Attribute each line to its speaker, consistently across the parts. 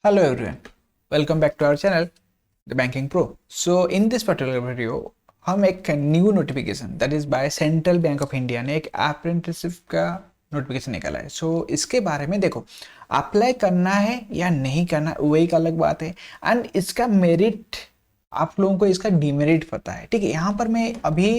Speaker 1: Hello everyone, welcome back to our channel, The Banking Pro. So in this particular video, हम एक new notification that is by central bank of India ने एक apprenticeship का notification निकाला है. सो इसके बारे में देखो, अप्लाई करना है या नहीं करना वही एक अलग बात है. एंड इसका मेरिट आप लोगों को इसका डिमेरिट पता है. ठीक है, यहाँ पर मैं अभी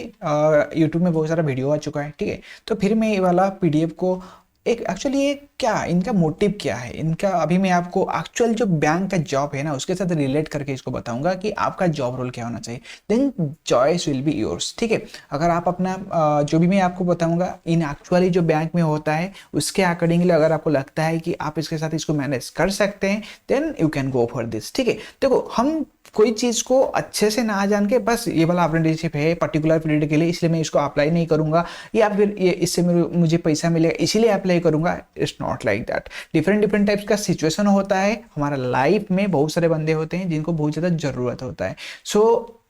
Speaker 1: यूट्यूब में बहुत सारा वीडियो आ चुका है. ठीक है, तो फिर मैं ये वाला पीडीएफ को एक एक्चुअली ये क्या इनका मोटिव क्या है इनका, अभी मैं आपको एक्चुअल जो बैंक का जॉब है ना उसके साथ रिलेट करके इसको बताऊंगा कि आपका जॉब रोल क्या होना चाहिए. Then choice will be yours. ठीक है, अगर आप अपना जो भी मैं आपको बताऊंगा इन एक्चुअली जो बैंक में होता है उसके अकॉर्डिंगली अगर आपको लगता है कि आप इसके साथ इसको मैनेज कर सकते हैं then you can go for this. ठीक है, देखो हम कोई चीज़ को अच्छे से ना जान के बस ये वाला अप्रेंटिसशिप है पर्टिकुलर पीरियड के लिए इसलिए मैं इसको अप्लाई नहीं करूंगा या फिर ये इससे मुझे पैसा मिलेगा इसीलिए अप्लाई करूंगा. It's not like that. Different different types का सिचुएशन होता है हमारा लाइफ में. बहुत सारे बंदे होते हैं जिनको बहुत ज़्यादा ज़रूरत होता है. सो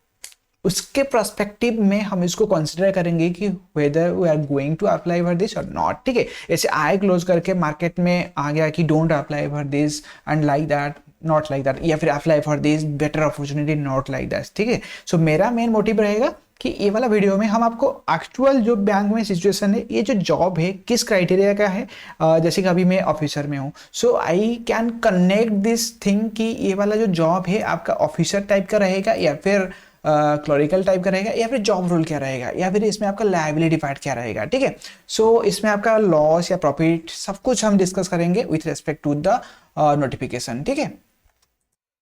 Speaker 1: उसके पर्सपेक्टिव में हम इसको कंसिडर करेंगे कि whether we are going to apply for this और नॉट. ठीक है, ऐसे आई क्लोज करके मार्केट में आ गया कि don't apply for this and like that, not like that, या फिर apply for this better opportunity, not like that. ठीक है, सो मेरा मेन मोटिव रहेगा कि ये वाला वीडियो में हम आपको एक्चुअल जो बैंक में सिचुएशन है, ये जो जॉब है किस क्राइटेरिया का है. जैसे कि अभी मैं ऑफिसर में हूँ, so I can connect this thing कि ये वाला जो जॉब है आपका ऑफिसर टाइप का रहेगा या फिर क्लरिकल टाइप का रहेगा या फिर जॉब रोल क्या रहेगा या फिर इसमें आपका लायबिलिटी पार्ट क्या रहेगा. ठीक है, सो इसमें आपका लॉस या प्रॉफिट सब कुछ हम डिस्कस करेंगे with respect to the notification. ठीक है,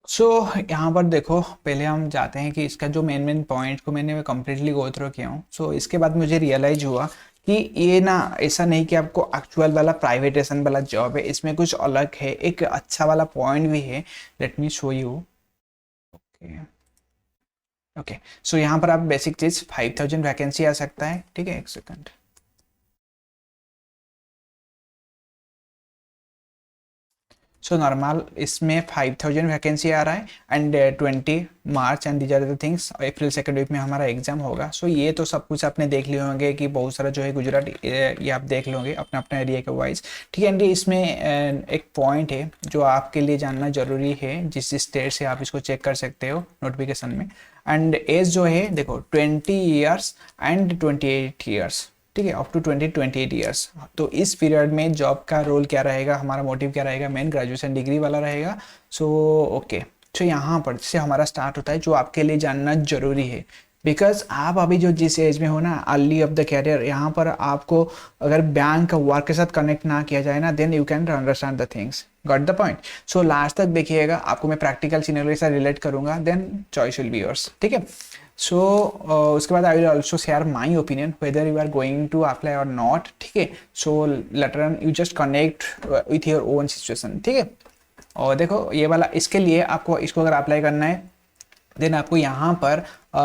Speaker 1: सो यहाँ पर देखो पहले हम जाते हैं कि इसका जो मेन पॉइंट को मैंने कंप्लीटली गो थ्रू किया हूँ. सो इसके बाद मुझे रियलाइज हुआ कि ये ना ऐसा नहीं कि आपको एक्चुअल वाला प्राइवेटेशन वाला जॉब है, इसमें कुछ अलग है. एक अच्छा वाला पॉइंट भी है, let me show you. Okay okay, so यहाँ पर आप बेसिक चीज़ 5000 वैकेंसी आ सकता है. ठीक है, एक सेकंड. सो नॉर्मल इसमें 5000 वैकेंसी आ रहा है and 20 March and these are the things. April second week में हमारा एग्जाम होगा. सो ये तो सब कुछ आपने देख लिए होंगे कि बहुत सारा जो है गुजरात ये आप देख लोगे अपना अपना एरिया के वाइज. ठीक है, एंड इसमें एक पॉइंट है जो आपके लिए जानना जरूरी है जिस स्टेट से आप इसको चेक कर सकते हो नोटिफिकेशन में. एंड एज जो है देखो 20 ईयर्स एंड 28 ईयर्स. ठीक है, अप टू 28 ईयर्स. तो इस पीरियड में जॉब का रोल क्या रहेगा, हमारा मोटिव क्या रहेगा, मेन ग्रेजुएशन डिग्री वाला रहेगा. सो ओके, तो यहाँ पर से हमारा स्टार्ट होता है जो आपके लिए जानना जरूरी है. बिकॉज आप अभी जो जिस एज में हो ना अर्ली ऑफ द कैरियर, यहाँ पर आपको अगर बैंक का वर्क के साथ कनेक्ट ना किया जाए ना then you can understand the things. Got the point. So last तक देखिएगा, आपको मैं प्रैक्टिकल सिनेरियो के साथ रिलेट करूंगा then choice will be yours. ठीक है, सो उसके बाद I will also share my opinion whether you are going to apply or not. ठीक है, so later on you just connect with your own situation. ठीक है, और देखो ये वाला इसके लिए आपको इसको अगर अप्लाई करना है देन आपको यहाँ पर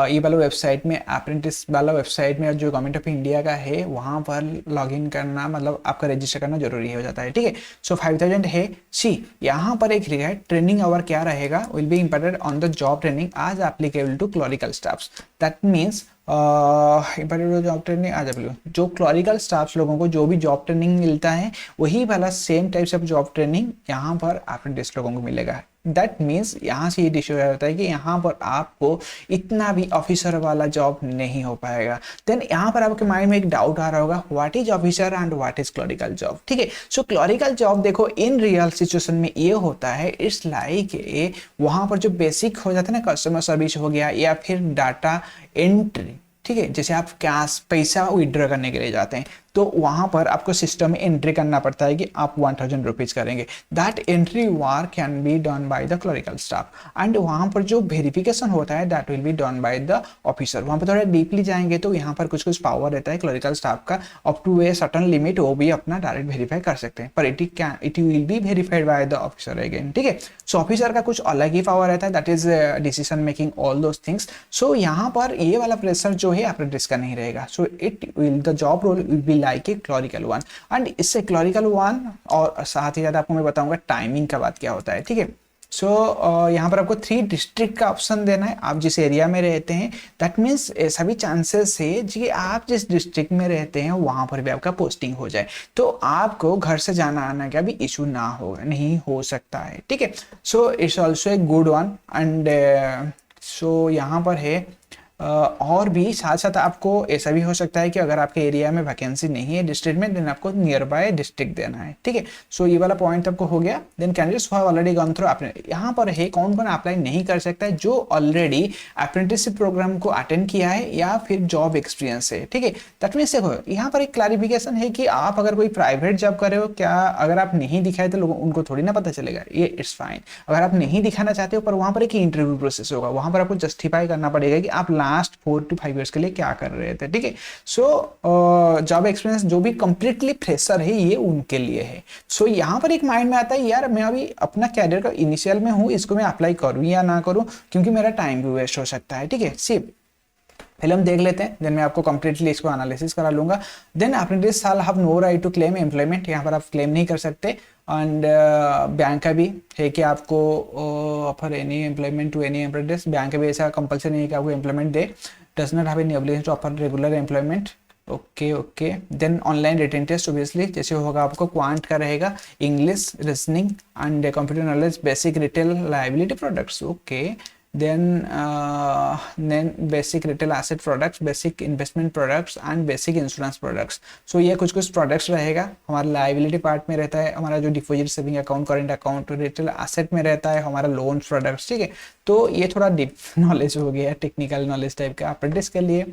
Speaker 1: ये वाला वेबसाइट में अप्रेंटिस वाला वेबसाइट में जो गवर्नमेंट ऑफ इंडिया का है वहाँ पर लॉगिन करना मतलब आपका रजिस्टर करना जरूरी हो जाता है. ठीक है, सो 5000 है. सी यहाँ पर एक लिखा है ट्रेनिंग आवर क्या रहेगा, will be imparted on the job training as applicable to clerical staffs. That means imparted job training as applicable जो क्लरिकल स्टाफ्स लोगों को जो भी जॉब ट्रेनिंग मिलता है वही वाला same types of job training यहाँ पर अप्रेंटिस लोगों को मिलेगा. दैट मीन्स यहाँ से ये डिश हो जाता है कि यहाँ पर आपको इतना भी ऑफिसर वाला जॉब नहीं हो पाएगा. देन यहाँ पर आपके माइंड में एक डाउट आ रहा होगा what is officer and what is clerical job. ठीक है, सो क्लरिकल जॉब देखो इन रियल सिचुएशन में ये होता है इट्स लाइक वहाँ पर जो बेसिक हो जाता है ना कस्टमर सर्विस हो गया या फिर डाटा एंट्री. ठीक है, जैसे आप कैश पैसा विड्रॉ करने के लिए जाते हैं तो वहाँ पर आपको सिस्टम में एंट्री करना पड़ता है कि आप 1000 रुपीज़ करेंगे. That entry work can be done by the clerical staff and वहाँ पर जो वेरिफिकेशन होता है that will be done by the officer. वहाँ पर थोड़ा डीपली जाएंगे तो यहाँ पर कुछ कुछ पावर रहता है क्लरिकल स्टाफ का up to a certain limit, वो भी अपना डायरेक्ट वेरीफाई कर सकते हैं पर it will be verified by the officer again. ठीक है, सो ऑफिसर का कुछ अलग ही पावर रहता है that is decision making all those things. So यहाँ पर ये वाला प्रेशर जो है अप्रेंटिस का नहीं रहेगा. So it will the job role will be like a clerical one and इससे क्लरिकल वन और साथ ही साथ आपको मैं बताऊंगा टाइमिंग का बात क्या होता है. ठीक है, सो यहाँ पर आपको 3 डिस्ट्रिक्ट का ऑप्शन देना है, आप जिस एरिया में रहते हैं। दैट मीन्स ऐसा भी चांसेस है कि आप जिस डिस्ट्रिक्ट में रहते हैं वहाँ पर भी आपका पोस्टिंग हो जाए, तो आपको घर से जाना आना का भी इशू ना हो, नहीं हो सकता है, ठीक है। So it's also a good one. And so यहाँ पर है और भी साथ साथ आपको ऐसा भी हो सकता है कि अगर आपके एरिया में वैकेंसी नहीं है डिस्ट्रिक्ट में, देन आपको नियर बाय डिस्ट्रिक्ट देना है, ठीक है। सो ये वाला पॉइंट आपको हो गया। Then candidates have already gone through, आपने यहाँ पर है कौन कौन अप्लाई नहीं कर सकता है, जो ऑलरेडी अप्रेंटिसशिप प्रोग्राम को अटेंड किया है या फिर जॉब एक्सपीरियंस है, ठीक है। दैट मीन्स देखो यहाँ पर एक क्लैरिफिकेशन है कि आप अगर कोई प्राइवेट जॉब कर रहे हो, क्या अगर आप नहीं दिखाए तो लोगों उनको थोड़ी ना पता चलेगा, ये इट्स फाइन। अगर आप नहीं दिखाना चाहते हो, पर वहाँ पर एक इंटरव्यू प्रोसेस होगा, वहाँ पर आपको जस्टिफाई करना पड़ेगा कि आप लास्ट 4 to 5 ईयर्स के लिए क्या कर रहे थे, ठीक है। सो जॉब एक्सपीरियंस जो भी कंप्लीटली फ्रेशर है ये उनके लिए है। सो यहाँ पर एक माइंड में आता है यार मैं अभी अपना कैरियर का इनिशियल में हूँ, इसको मैं अप्लाई करूँ या ना करूँ, क्योंकि मेरा टाइम भी वेस्ट हो सकता है, ठीक है। सी पहले हम देख लेते हैं, देन मैं आपको कंप्लीटली इसको एनालिसिस करा लूंगा। Then apprentice shall have no right to claim employment, यहाँ पर आप क्लेम नहीं कर सकते। एंड बैंक का भी है कि आपको offer any employment to any apprentice, bank का भी ऐसा कंपल्सरी नहीं है कि आपको एम्प्लॉयमेंट दे, does not have any obligation to offer regular employment. Okay okay. Then online written test obviously जैसे होगा आपको क्वांट का रहेगा, English, reasoning and computer knowledge, basic retail liability products, okay. then basic retail asset products, basic investment products and basic insurance products। so ये कुछ कुछ products रहेगा, हमारा लाइबिलिटी पार्ट में रहता है हमारा जो deposit saving account, current account, retail asset में रहता है हमारा लोन प्रोडक्ट्स, ठीक है। तो ये थोड़ा डीप नॉलेज हो गया, टेक्निकल नॉलेज टाइप का अप्रेंटिस के लिए,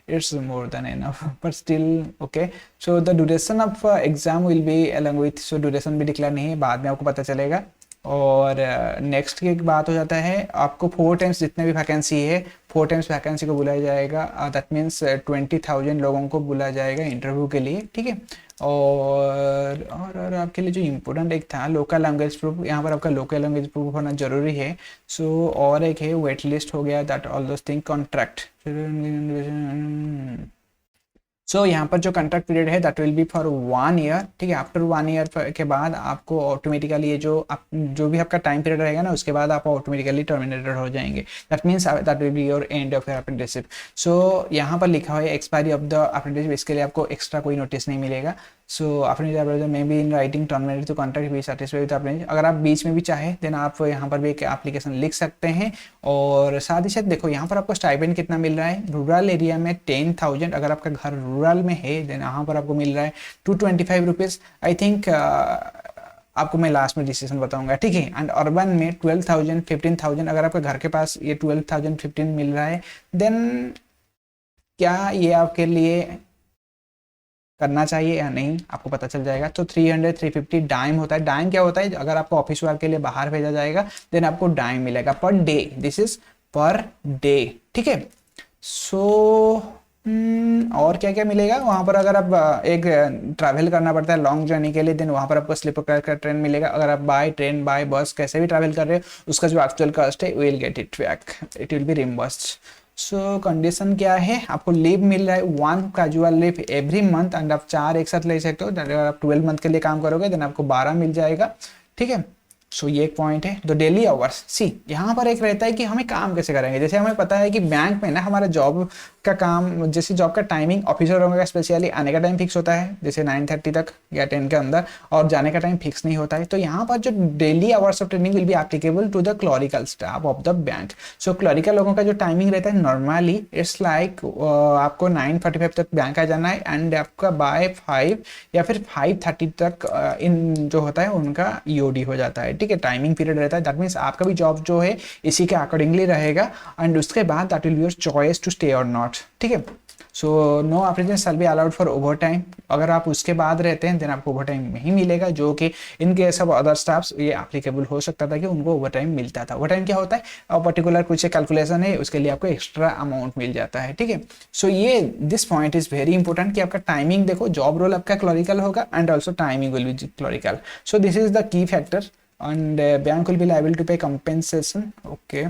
Speaker 1: it's more than enough but still okay। so the duration of exam will be along with, so duration भी डिक्लेयर नहीं है, बाद में आपको पता चलेगा। और नेक्स्ट की बात हो जाता है, आपको 4 टाइम्स जितने भी वैकेंसी है 4 टाइम्स वैकेंसी को बुलाया जाएगा, दैट मीन्स 20,000 लोगों को बुलाया जाएगा इंटरव्यू के लिए, ठीक है। और आपके लिए जो इम्पोर्टेंट एक था लोकल लैंग्वेज प्रूफ, यहाँ पर आपका लोकल लैंग्वेज प्रूफ होना जरूरी है। सो और एक है वेट लिस्ट हो गया, that all those thing, contract. So यहाँ पर जो कॉन्ट्रैक्ट पीरियड है that will be for 1 year, ठीक है। आफ्टर 1 ईयर के बाद आपको ऑटोमेटिकली ये जो भी आपका टाइम पीरियड रहेगा ना, उसके बाद आप ऑटोमेटिकली टर्मिनेटेड हो जाएंगे, that means that will be your end of your apprenticeship. So यहाँ पर लिखा हुआ है एक्सपायरी ऑफ द अप्रेंटिसशिप, इसके लिए आपको एक्स्ट्रा कोई नोटिस नहीं मिलेगा। So apprentice may be in writing terminated to contract be satisfied with apprentice, अगर आप बीच में भी चाहे देन आप यहाँ पर भी एक एप्लीकेशन लिख सकते हैं। और साथ ही साथ देखो यहाँ पर आपको स्टाइपेंड कितना मिल रहा है, रूरल एरिया में 10,000, अगर आपका घर रूरल में है देन यहाँ पर आपको मिल रहा है 225 रुपीज़, आई थिंक आपको मैं लास्ट में डिसीजन बताऊंगा, ठीक है। एंड अर्बन में 12,000 15,000, अगर आपके घर के पास ये 12,000 15 मिल रहा है देन क्या ये आपके लिए करना चाहिए या नहीं आपको पता चल जाएगा। तो 300 350 डाइम होता है। डाइम क्या होता है, अगर आपको ऑफिस वर्क के लिए बाहर भेजा जाएगा देन आपको डाइम मिलेगा per day, this is per day, ठीक है। सो और क्या क्या मिलेगा वहाँ पर, अगर आप एक ट्रैवल करना पड़ता है लॉन्ग जर्नी के लिए देन वहाँ पर आपको स्लीपर क्लास का ट्रेन मिलेगा। अगर आप बाय ट्रेन बाय बस कैसे भी ट्रैवल कर रहे हो उसका जो एक्चुअल कॉस्ट है will get it back, it will be reimbursed. So condition क्या है, आपको लीव मिल रहा है 1 casual leave every month and आप 4 एक साथ ले सकते हो। अगर आप 12 मंथ के लिए काम करोगे देन आपको 12 मिल जाएगा, ठीक है। सो ये एक पॉइंट है। तो डेली आवर्स, सी यहाँ पर एक रहता है कि हमें काम कैसे करेंगे। जैसे हमें पता है कि बैंक में ना हमारा जॉब का काम, जैसे जॉब का टाइमिंग ऑफिसरों का स्पेशली आने का टाइम फिक्स होता है जैसे 9:30 तक या 10 के अंदर, और जाने का टाइम फिक्स नहीं होता है। तो यहाँ पर जो daily hours of training will be applicable to the clerical staff of the bank. So clerical लोगों का जो टाइमिंग रहता है नॉर्मली इट्स लाइक आपको 9:45 तक बैंक आ जाना है एंड आपका बाय 5 या फिर 5:30 तक इन जो होता है उनका ईओडी हो जाता है, ठीक है। टाइमिंग पीरियड रहता है, दैट मीन्स आपका भी जॉब जो है इसी के अकॉर्डिंगली रहेगा एंड उसके बाद that will be your choice to stay और नॉट, ठीक है। So no apprentice shall be allowed for overtime, अगर आप उसके बाद रहते हैं देन आपको ओवर टाइम नहीं मिलेगा, जो कि in case of other staffs ये एप्लीकेबल हो सकता था कि उनको ओवर टाइम मिलता था। ओवर टाइम क्या होता है, और पर्टिकुलर कुछ कैलकुलेशन है उसके लिए आपको एक्स्ट्रा अमाउंट मिल जाता है, ठीक है। सो ये this point is very important कि आपका टाइमिंग देखो, जॉब रोल आपका क्लरिकल होगा and also timing will be clerical. So this is the key factor and bank will be liable to pay compensation, okay।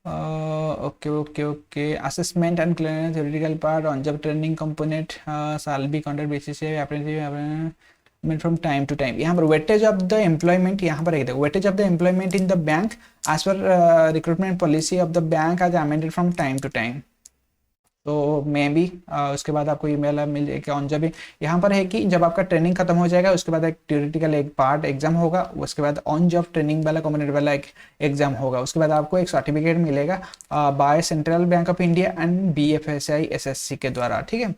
Speaker 1: Okay, assessment and theoretical part on job training component shall be conducted basis apprenticeship from time to time. यहाँ पर weightage of the employment, यहाँ पर देखो weightage of the employment in the bank as per recruitment policy of the bank as amended from time to time. तो मैं भी उसके बाद आपको ईमेल मिल जाएगा ऑन जब। यहाँ पर है कि जब आपका ट्रेनिंग खत्म हो जाएगा उसके बाद एक थ्योरेटिकल एक पार्ट एग्जाम होगा, उसके बाद ऑन जॉब ट्रेनिंग वाला कम्युनिटी वाला एक एग्जाम होगा, उसके बाद आपको एक सर्टिफिकेट मिलेगा by central bank of India and BFSI SSC के द्वारा, ठीक है।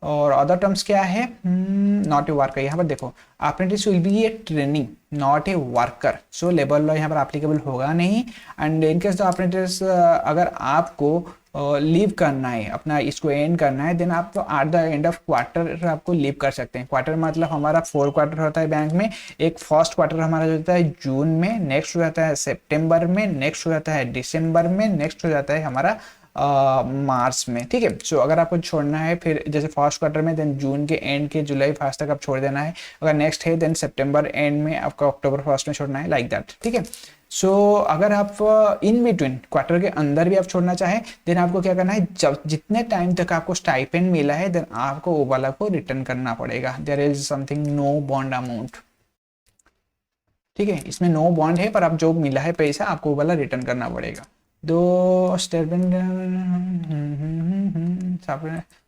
Speaker 1: और अदर टर्म्स क्या है, नॉट ए वर्कर। यहाँ पर देखो apprentice will be A training not a worker, so labour law यहाँ पर एप्लीकेबल होगा नहीं। एंड इनकेस द अप्रेंटिस अगर आपको लीव करना है, अपना इसको एंड करना है, देन आप at the end of quarter आपको लीव कर सकते हैं। क्वार्टर मतलब हमारा 4 क्वार्टर होता है बैंक में, एक फर्स्ट क्वार्टर हमारा जो होता है जून में, नेक्स्ट हो जाता है सितंबर में, नेक्स्ट हो जाता है दिसंबर में, नेक्स्ट हो जाता है हमारा मार्च में, ठीक है। सो अगर आपको छोड़ना है फिर जैसे फर्स्ट क्वार्टर में, देन जून के एंड के जुलाई फर्स्ट तक आप छोड़ देना है। अगर नेक्स्ट है देन सितंबर एंड में आपका अक्टूबर फर्स्ट में छोड़ना है, लाइक दैट, ठीक है। सो अगर आप इन बिटवीन क्वार्टर के अंदर भी आप छोड़ना चाहें, देन आपको क्या करना है, जब जितने टाइम तक आपको स्टाइपेंड मिला है देन आपको वो वाला को रिटर्न करना पड़ेगा। There is something no bond amount, ठीक है, इसमें नो बॉन्ड है पर आप जो मिला है पैसा आपको वो वाला रिटर्न करना पड़ेगा। दो स्टेटमेंट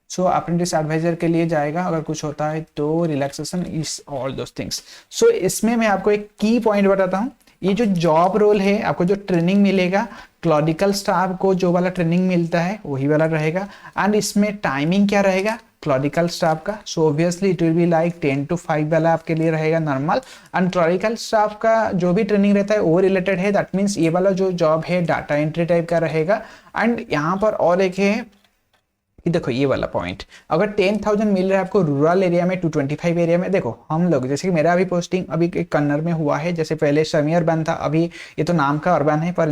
Speaker 1: सो अप्रेंटिस एडवाइजर के लिए जाएगा अगर कुछ होता है तो, relaxation is all those things. So इसमें मैं आपको एक की पॉइंट बताता हूँ। ये जो जॉब रोल है, आपको जो ट्रेनिंग मिलेगा, क्लॉरिकल स्टाफ को जो वाला ट्रेनिंग मिलता है वही वाला रहेगा। एंड इसमें टाइमिंग क्या रहेगा क्लॉरिकल स्टाफ का, so obviously it will be like 10 to 5 वाला आपके लिए रहेगा नॉर्मल। एंड क्लॉरिकल स्टाफ का जो भी ट्रेनिंग रहता है वो रिलेटेड है, दैट मीन्स ये वाला जो जॉब है डाटा एंट्री टाइप का रहेगा। एंड यहाँ पर और एक है कि देखो ये वाला पॉइंट, अगर 10,000 मिल रहा है आपको रूरल एरिया में, 225 एरिया में, देखो हम लोग जैसे कि मेरा अभी पोस्टिंग अभी एक कन्नर में हुआ है, जैसे पहले सेमी अर्बन था, अभी ये तो नाम का अर्बन है पर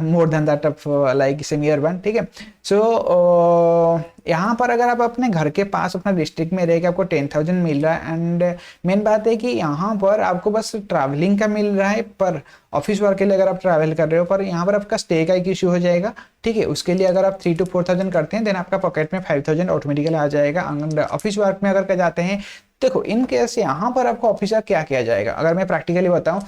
Speaker 1: more than that of like semi urban, ठीक है। सो यहाँ पर अगर आप अपने घर के पास अपना डिस्ट्रिक्ट में रह के आपको 10,000 मिल रहा है, एंड मेन बात है कि यहाँ पर आपको बस ट्रैवलिंग का मिल रहा है, पर ऑफिस वर्क के लिए अगर आप ट्रैवल कर रहे हो, पर यहाँ पर आपका स्टे का एक इशू हो जाएगा, ठीक है। उसके लिए अगर आप 3 to 4,000 करते हैं देन आपका पॉकेट में 5,000 ऑटोमेटिकली आ जाएगा। ऑफिस वर्क में अगर जाते हैं, देखो इन केस यहाँ पर आपको ऑफिसर क्या किया जाएगा, अगर मैं प्रैक्टिकली बताऊं,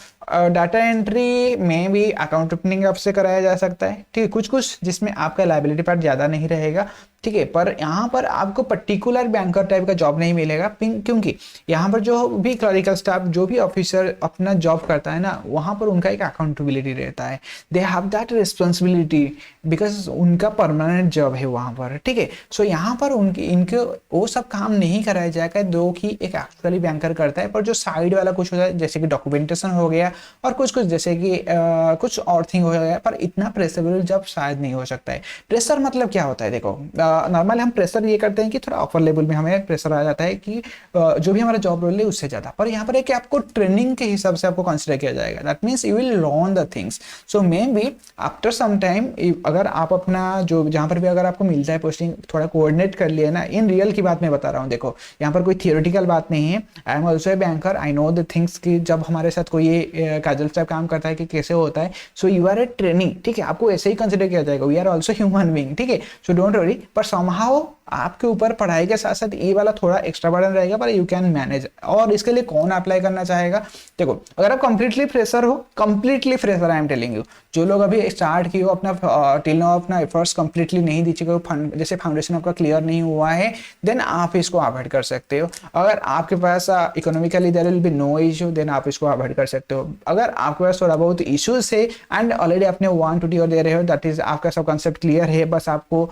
Speaker 1: डाटा एंट्री में भी अकाउंट ओपनिंग आपसे कराया जा सकता है, ठीक है, कुछ कुछ जिसमें आपका लाइबिलिटी पार्ट ज़्यादा नहीं रहेगा, ठीक है। पर यहाँ पर आपको पर्टिकुलर बैंकर टाइप का जॉब नहीं मिलेगा, क्योंकि यहाँ पर जो भी क्लरिकल स्टाफ, जो भी ऑफिसर अपना जॉब करता है ना, वहाँ पर उनका एक अकाउंटेबिलिटी रहता है, they have that responsibility, because उनका परमानेंट जॉब है वहाँ पर, ठीक है। सो यहाँ पर इनको वो सब काम नहीं कराया जाएगा जो कि एक एक्चुअली बैंकर करता है, पर जो साइड वाला कुछ होता है जैसे कि डॉक्यूमेंटेशन हो गया और कुछ कुछ जैसे कि कुछ और थिंग हो गया, पर इतना प्रेशरेबल जॉब शायद नहीं हो सकता है। प्रेशर मतलब क्या होता है, देखो नॉर्मल हम प्रेशर ये करते हैं कि थोड़ा अपर लेवल में हमें प्रेशर आ जाता है कि जो भी हमारा जॉब रोल है उससे ज़्यादा, पर यहाँ पर है कि आपको ट्रेनिंग के हिसाब से आपको कंसिडर किया जाएगा, that means you will learn the things. So maybe after some time अगर आप अपना जो जहाँ पर भी अगर आपको मिलता है पोस्टिंग थोड़ा कोऑर्डिनेट कर लिए ना, इन रियल की बात मैं बता रहा हूँ, देखो यहाँ पर कोई थियोरेटिकल बात नहीं है, I am also a banker, I know the things कि जब हमारे साथ कोई ये काजल टाइप काम करता है कि कैसे होता है, so you are a training, ठीक है, आपको ऐसे ही कंसिडर किया जाएगा, we are also human being, ठीक है। सो डोंट वरी, पर समहाउ आपके ऊपर पढ़ाई के साथ साथ ये वाला थोड़ा एक्स्ट्रा बर्डन रहेगा, पर यू कैन मैनेज। और इसके लिए कौन अप्लाई करना चाहेगा, देखो अगर आप कंप्लीटली फ्रेशर हो, completely fresher, I am telling you, जो लोग अभी स्टार्ट किए हो अपना टिल नाउ अपना एफर्ट्स कंप्लीटली नहीं दी चुके हो, जैसे फाउंडेशन आपका क्लियर नहीं हुआ है, देन आप इसको अवॉइड कर सकते हो। अगर आपके पास economically there will be no issue, then आप इसको अवॉइड कर सकते हो। अगर आपके पास थोड़ा बहुत इश्यूज है एंड ऑलरेडी आपने 1 to 2 दे रहे हो, दैट इज आपका सब कॉन्सेप्ट क्लियर है, बस आपको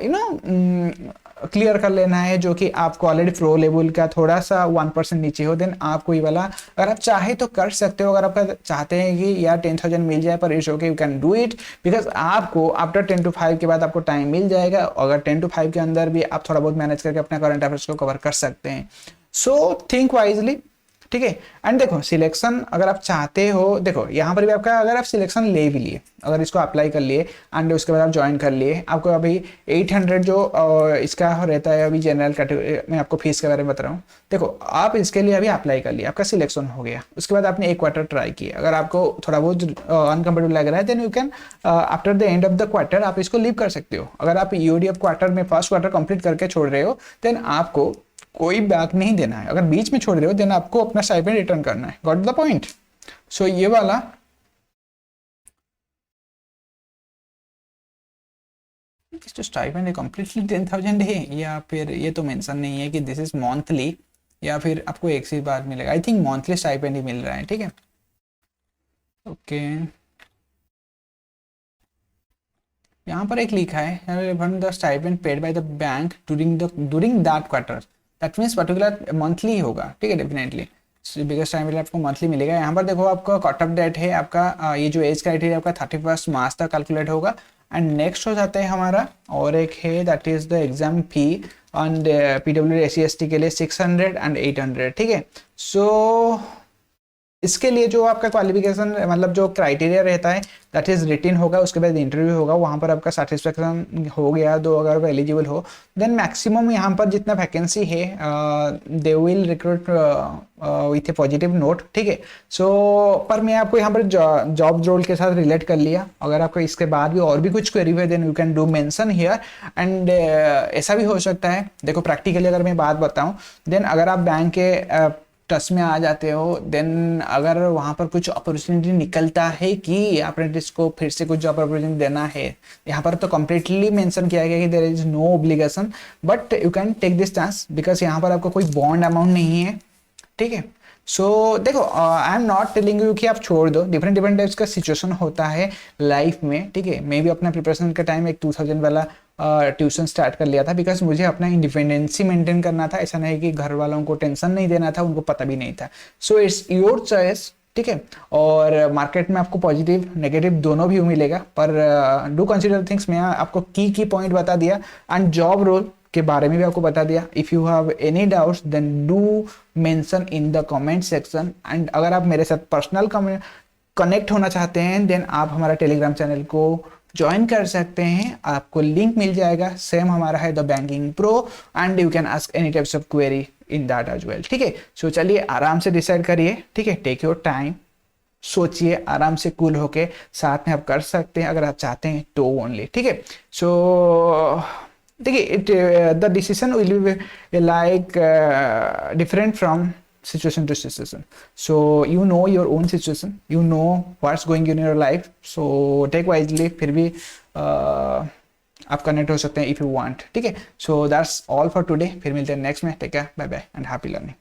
Speaker 1: यू नो क्लियर कर लेना है, जो कि आपको ऑलरेडी प्रो लेवल का थोड़ा सा 1% नीचे हो, देन आपको ये वाला अगर आप चाहे तो कर सकते हो। अगर आप चाहते हैं कि यार 10,000 मिल जाए पर it's okay, you can do it, because आपको आफ्टर 10 to 5 के बाद आपको टाइम मिल जाएगा। अगर 10 to 5 के अंदर भी आप थोड़ा बहुत मैनेज करके अपना करंट अफेयर्स को कवर कर सकते हैं। सो थिंक वाइजली, ठीक है। एंड देखो सिलेक्शन अगर आप चाहते हो, देखो यहाँ पर भी आपका अगर आप सिलेक्शन ले भी लिए, अगर इसको अप्लाई कर लिए एंड उसके बाद आप ज्वाइन कर लिए, आपको अभी 800 जो इसका रहता है अभी जनरल कैटेगरी में, आपको फीस के बारे में बता रहा हूँ। देखो आप इसके लिए अभी अप्लाई कर लिए, आपका सिलेक्शन हो गया, उसके बाद आपने एक क्वार्टर ट्राई किया, अगर आपको थोड़ा बहुत अनकम्फर्टेबल लग रहा है, then you can after the end of the quarter आप इसको लीव कर सकते हो। अगर आप यूडीएफ क्वार्टर में फर्स्ट क्वार्टर कंप्लीट करके छोड़ रहे हो, देन आपको कोई बैक नहीं देना है, अगर बीच में छोड़ रहे हो देन आपको अपना स्टाइपेंड रिटर्न करना है। Got the point? सो ये वाला जो स्टाइपेंड है कम्प्लीटली 10,000 है, या फिर ये तो मेंशन नहीं है कि दिस इज मंथली या फिर आपको एक से बार मिलेगा। आई थिंक मंथली स्टाइपेंड ही मिल रहा है, ठीक है। ओके, यहाँ पर एक लिखा है the stipend paid by the bank during that quarter, that means particular monthly होगा, ठीक है, डेफिनेटली बिकॉज स्टाइपेंड आपको मंथली मिलेगा। यहाँ पर देखो आपका कट ऑफ डेट है आपका ये जो एज क्राइटेरिया आपका 31 मार्च तक कैलकुलेट होगा। एंड नेक्स्ट हो जाता है हमारा और एक है that is the exam fee and PWD SC ST के लिए 600 एंड 800, ठीक है। सो इसके लिए जो आपका क्वालिफिकेशन मतलब जो क्राइटेरिया रहता है दैट इज रिटिन होगा, उसके बाद इंटरव्यू होगा, वहाँ पर आपका सेटिस्फेक्शन हो गया तो अगर आप एलिजिबल हो देन मैक्सिमम यहाँ पर जितना वैकेंसी है they will recruit with A positive note, ठीक है। सो पर मैं आपको यहाँ पर जॉब रोल के साथ रिलेट कर लिया। अगर आपको इसके बाद भी और भी कुछ क्वेरी है then you can do mention here. And ऐसा भी हो सकता है, देखो प्रैक्टिकली अगर मैं बात बताऊँ देन अगर आप बैंक के टच में आ जाते हो देन अगर वहाँ पर कुछ अपॉर्चुनिटी निकलता है कि अप्रेंटिस को फिर से कुछ जॉब अपॉर्चुनिटी देना है, यहाँ पर तो कंप्लीटली मेंशन किया गया कि there is no obligation but you can take this chance because यहाँ पर आपको कोई बॉन्ड अमाउंट नहीं है, ठीक है। सो देखो I am not telling you कि आप छोड़ दो, डिफरेंट डिफरेंट टाइप्स का सिचुएशन होता है लाइफ में, ठीक है। मैं भी अपना प्रिपरेशन का टाइम एक 2000 वाला ट्यूशन स्टार्ट कर लिया था बिकॉज मुझे अपना इंडिपेंडेंसी मेंटेन करना था। ऐसा नहीं कि घर वालों को टेंशन नहीं देना था, उनको पता भी नहीं था। सो इट्स योर चॉइस, ठीक है। और मार्केट में आपको पॉजिटिव नेगेटिव दोनों भी मिलेगा पर डू कंसिडर थिंग्स। मैं आपको की पॉइंट बता दिया एंड जॉब रोल के बारे में भी आपको बता दिया। If you have any doubts then do mention in the comment section. And अगर आप मेरे साथ पर्सनल कनेक्ट होना चाहते हैं देन आप हमारा टेलीग्राम चैनल को ज्वाइन कर सकते हैं, आपको लिंक मिल जाएगा। सेम हमारा है the banking pro and you can ask any types of query in that as well, ठीक है। सो चलिए आराम से डिसाइड करिए, ठीक है। टेक योर टाइम, सोचिए आराम से, कूल होके साथ में आप कर सकते हैं अगर आप चाहते हैं तो ओनली, ठीक है। सो देखिए it the decision will be like different from situation to situation, so you know your own situation, you know what's going in your life, so take wisely। फिर भी आप कनेक्ट हो सकते हैं if you want, ठीक है। so that's all for today, फिर मिलते हैं नेक्स्ट में। Take care, bye bye and happy learning.